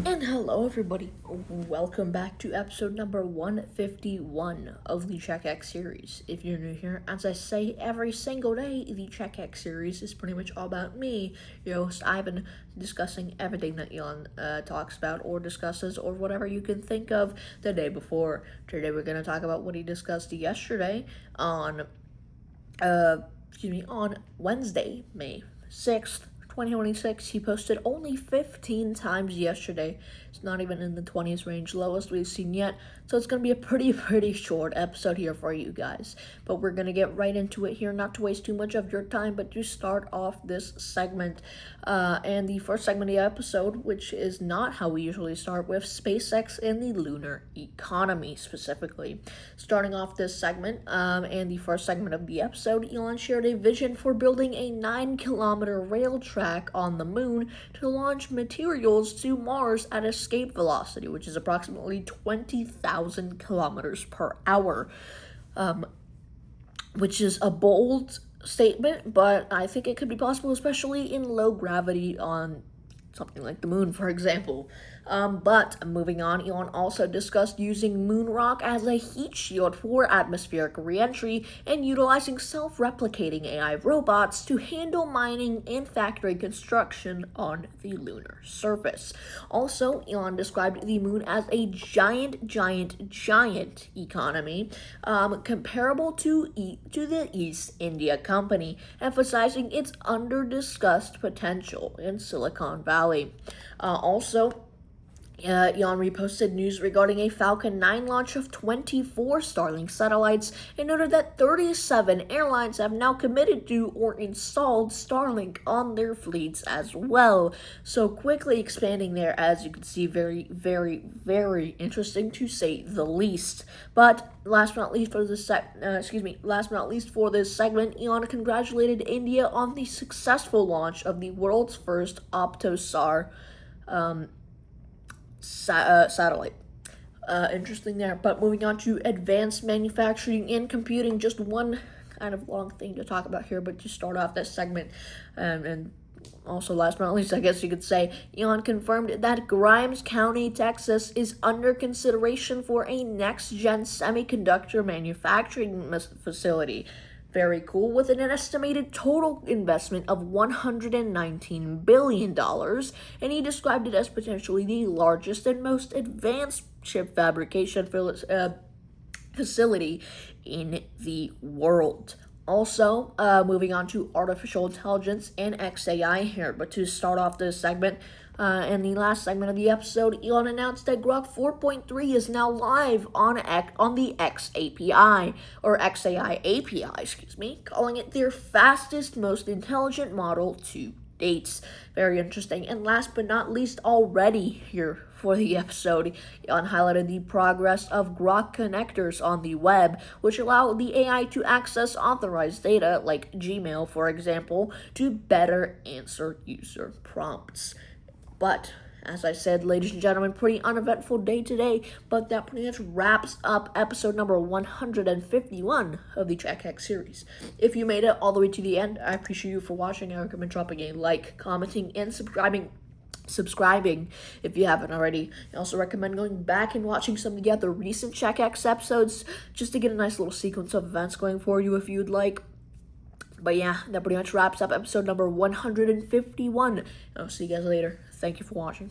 And hello, everybody. Welcome back to episode number 151 of the CheckX series. If you're new here, as I say every single day, the CheckX series is pretty much all about me, your host Ivan, discussing everything that Elon talks about or discusses or whatever you can think of the day before. Today, we're going to talk about what he discussed yesterday on on Wednesday, May 6th, 2026. He posted only 15 times yesterday. It's not even in the 20s range, lowest we've seen yet. So it's going to be a pretty short episode here for you guys. But we're going to get right into it here, not to waste too much of your time, but to start off this segment. And the first segment of the episode, which is not how we usually start, with SpaceX and the lunar economy specifically. Starting off this segment, and the first segment of the episode, Elon shared a vision for building a 9-kilometer rail track on the moon to launch materials to Mars at escape velocity, which is approximately 20,000 kilometers per hour, which is a bold statement, but I think it could be possible, especially in low gravity on something like the moon, for example. But moving on, Elon also discussed using moon rock as a heat shield for atmospheric reentry and utilizing self-replicating AI robots to handle mining and factory construction on the lunar surface. Also, Elon described the moon as a giant economy, comparable to the East India Company, emphasizing its under-discussed potential in Silicon Valley. Elon reposted news regarding a Falcon 9 launch of 24 Starlink satellites and noted that 37 airlines have now committed to or installed Starlink on their fleets as well. So quickly expanding there, as you can see, very interesting to say the least. But last but not least for this segment, Elon congratulated India on the successful launch of the world's first Optosar satellite. Interesting there. But moving on to advanced manufacturing and computing, just one kind of long thing to talk about here, but to start off this segment, and also last but not least, I guess you could say, Elon confirmed that Grimes County, Texas is under consideration for a next-gen semiconductor manufacturing facility. Very cool, with an estimated total investment of $119 billion, and he described it as potentially the largest and most advanced chip fabrication facility in the world. Also, moving on to artificial intelligence and XAI here. But to start off this segment, in the last segment of the episode, Elon announced that Grok 4.3 is now live on the X API, or XAI API, calling it their fastest, most intelligent model to date. Very interesting. And last but not least, already here for the episode, Elon highlighted the progress of Grok connectors on the web, which allow the AI to access authorized data, like Gmail, for example, to better answer user prompts. But as I said, ladies and gentlemen, pretty uneventful day today, but that pretty much wraps up episode number 151 of the CheckX series. If you made it all the way to the end, I appreciate you for watching. I recommend dropping a like, commenting, and subscribing if you haven't already. I also recommend going back and watching some of the other recent CheckX episodes just to get a nice little sequence of events going for you if you'd like. But yeah, that pretty much wraps up episode number 151. I'll see you guys later. Thank you for watching.